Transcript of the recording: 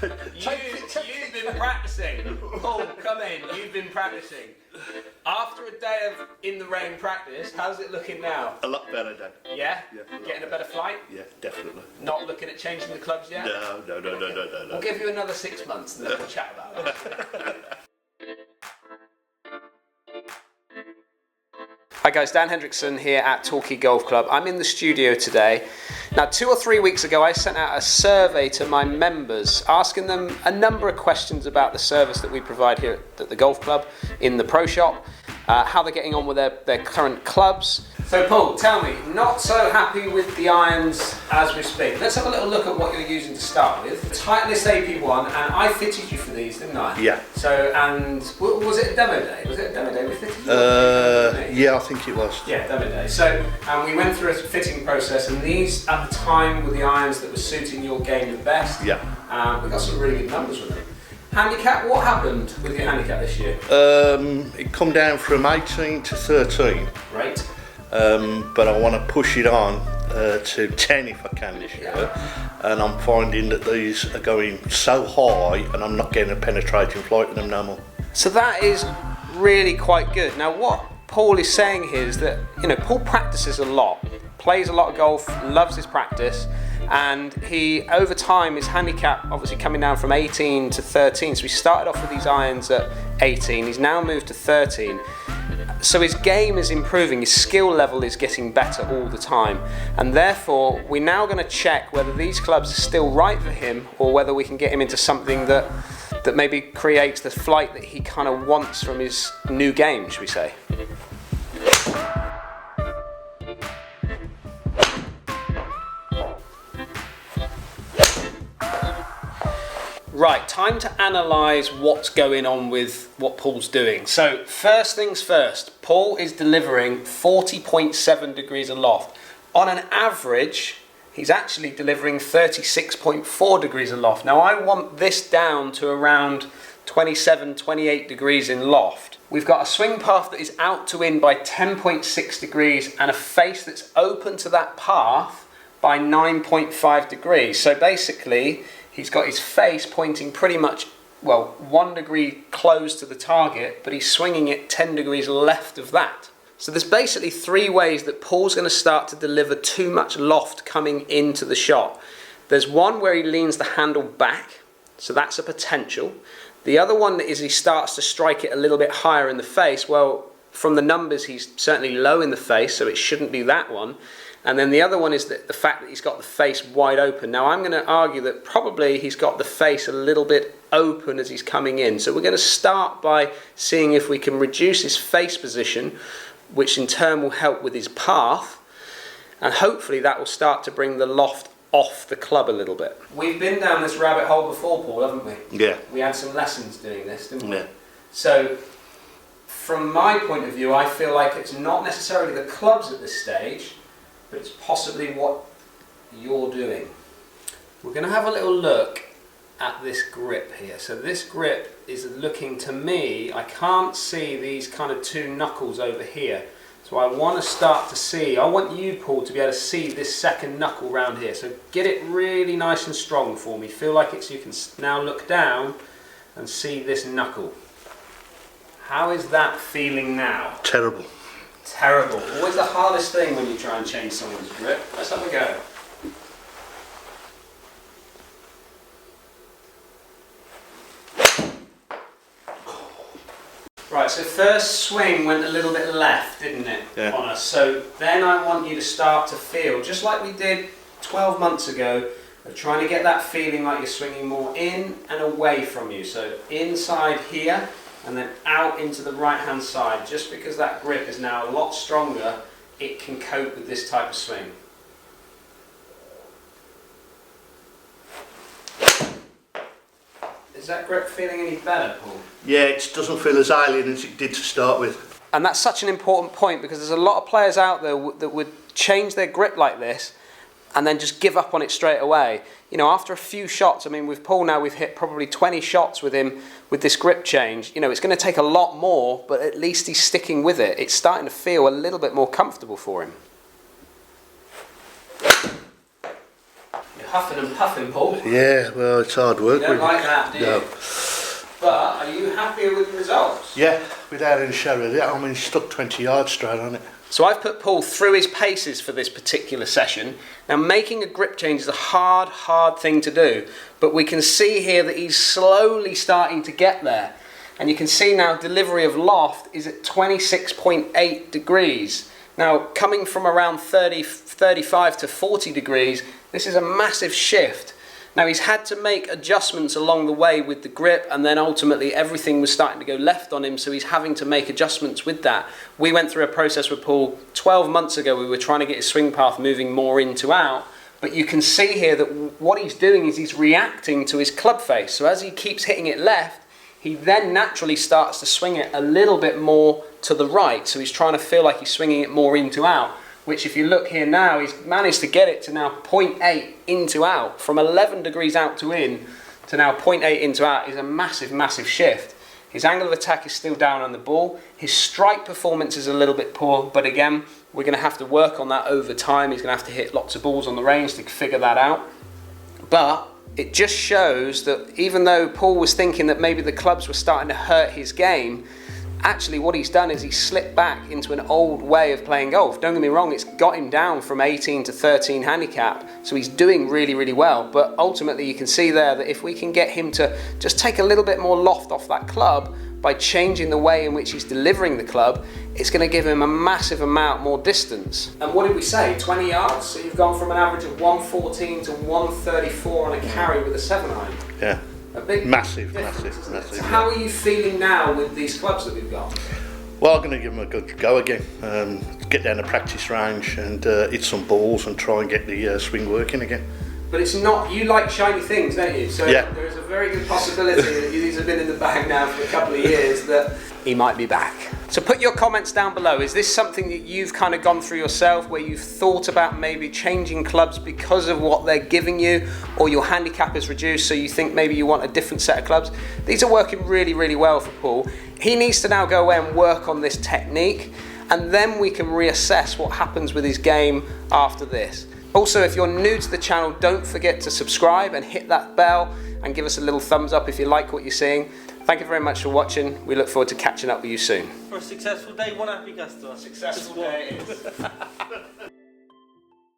You've been practicing. Paul, come in. You've been practicing. After a day of in the rain practice, how's it looking now? A lot better, Dan. Yeah? Yeah. Getting a better flight? Yeah, definitely. Not looking at changing the clubs yet? No. We'll give you another 6 months and then we'll chat about it. Hi guys, Dan Hendriksen here at Torquay Golf Club. I'm in the studio today. Now 2 or 3 weeks ago I sent out a survey to my members asking them a number of questions about the service that we provide here at the golf club, in the pro shop, how they're getting on with their current clubs. So Paul, tell me, not so happy with the irons as we speak. Let's have a little look at what you're using to start with. Titleist AP1, and I fitted you for these, didn't I? Yeah. So, and was it a demo day? Was it a demo day we fitted you? Yeah, I think it was. Yeah, demo day. So, and we went through a fitting process, and these at the time were the irons that were suiting your game the best. Yeah. We got some really good numbers with them. Handicap, what happened with your handicap this year? It come down from 18 to 13. Great. But I want to push it on to 10 if I can this year, and I'm finding that these are going so high and I'm not getting a penetrating flight with them no more. So that is really quite good. Now what Paul is saying here is that, Paul practices a lot, plays a lot of golf, loves his practice, and he, over time, his handicap obviously coming down from 18 to 13, so he started off with these irons at 18, he's now moved to 13. So his game is improving, his skill level is getting better all the time, and therefore we're now going to check whether these clubs are still right for him or whether we can get him into something that maybe creates the flight that he kind of wants from his new game, should we say. Right, time to analyse what's going on with what Paul's doing. So, first things first, Paul is delivering 40.7 degrees aloft. On an average, he's actually delivering 36.4 degrees aloft. Now, I want this down to around 27, 28 degrees in loft. We've got a swing path that is out to in by 10.6 degrees and a face that's open to that path by 9.5 degrees. So basically, he's got his face pointing pretty much, 1 degree close to the target, but he's swinging it 10 degrees left of that. So there's basically 3 ways that Paul's going to start to deliver too much loft coming into the shot. There's one where he leans the handle back, so that's a potential. The other one is he starts to strike it a little bit higher in the face. Well, from the numbers, he's certainly low in the face, so it shouldn't be that one. And then the other one is the fact that he's got the face wide open. Now I'm going to argue that probably he's got the face a little bit open as he's coming in. So we're going to start by seeing if we can reduce his face position, which in turn will help with his path. And hopefully that will start to bring the loft off the club a little bit. We've been down this rabbit hole before, Paul, haven't we? Yeah. We had some lessons doing this, didn't we? Yeah. So from my point of view, I feel like it's not necessarily the clubs at this stage, but it's possibly what you're doing. We're going to have a little look at this grip here. So this grip is looking, to me, I can't see these kind of 2 knuckles over here. So I want to start to see, I want you, Paul, to be able to see this second knuckle round here. So get it really nice and strong for me. Feel like you can now look down and see this knuckle. How is that feeling now? Terrible. Terrible. Always the hardest thing when you try and change someone's grip. Let's have a go. Right, so first swing went a little bit left, didn't it, on us? So then I want you to start to feel, just like we did 12 months ago, of trying to get that feeling like you're swinging more in and away from you. So inside here, and then out into the right hand side. Just because that grip is now a lot stronger, it can cope with this type of swing. Is that grip feeling any better, Paul? Yeah, it doesn't feel as alien as it did to start with. And that's such an important point, because there's a lot of players out there that would change their grip like this and then just give up on it straight away. After a few shots, with Paul now, we've hit probably 20 shots with him with this grip change. It's going to take a lot more, but at least he's sticking with it. It's starting to feel a little bit more comfortable for him. You're huffing and puffing, Paul. Yeah, well, it's hard work. You don't like that, do you? No. But are you happier with the results? Yeah, without any shadow of doubt. I mean, stuck 20 yards straight on it. So I've put Paul through his paces for this particular session. Now, making a grip change is a hard thing to do, but we can see here that he's slowly starting to get there. And you can see now delivery of loft is at 26.8 degrees. Now, coming from around 35 to 40 degrees, this is a massive shift. Now, he's had to make adjustments along the way with the grip, and then ultimately everything was starting to go left on him, so he's having to make adjustments with that. We went through a process with Paul 12 months ago. We were trying to get his swing path moving more in to out, but you can see here that what he's doing is he's reacting to his club face. So as he keeps hitting it left, he then naturally starts to swing it a little bit more to the right. So he's trying to feel like he's swinging it more in to out, which if you look here now, he's managed to get it to now 0.8 in to out. From 11 degrees out to in to now 0.8 in to out is a massive shift. His angle of attack is still down on the ball. His strike performance is a little bit poor, but again, we're going to have to work on that over time. He's going to have to hit lots of balls on the range to figure that out. But it just shows that even though Paul was thinking that maybe the clubs were starting to hurt his game, actually what he's done is he's slipped back into an old way of playing golf. Don't get me wrong, it's got him down from 18 to 13 handicap, so he's doing really well. But ultimately you can see there that if we can get him to just take a little bit more loft off that club by changing the way in which he's delivering the club, it's going to give him a massive amount more distance. And what did we say, 20 yards? So you've gone from an average of 114 to 134 on a carry with a 7-iron. Yeah. A big massive. So how are you feeling now with these clubs that we've got? Well, I'm going to give them a good go again. Get down the practice range and hit some balls and try and get the swing working again. But it's not, you like shiny things, don't you? So yeah. There is a very good possibility that these have been in the bag now for a couple of years that he might be back. So put your comments down below. Is this something that you've kind of gone through yourself, where you've thought about maybe changing clubs because of what they're giving you, or your handicap is reduced so you think maybe you want a different set of clubs? These are working really well for Paul. He needs to now go away and work on this technique, and then we can reassess what happens with his game after this. Also, if you're new to the channel, don't forget to subscribe and hit that bell and give us a little thumbs up if you like what you're seeing. Thank you very much for watching. We look forward to catching up with you soon. For a successful day, one happy customer. Successful day it is.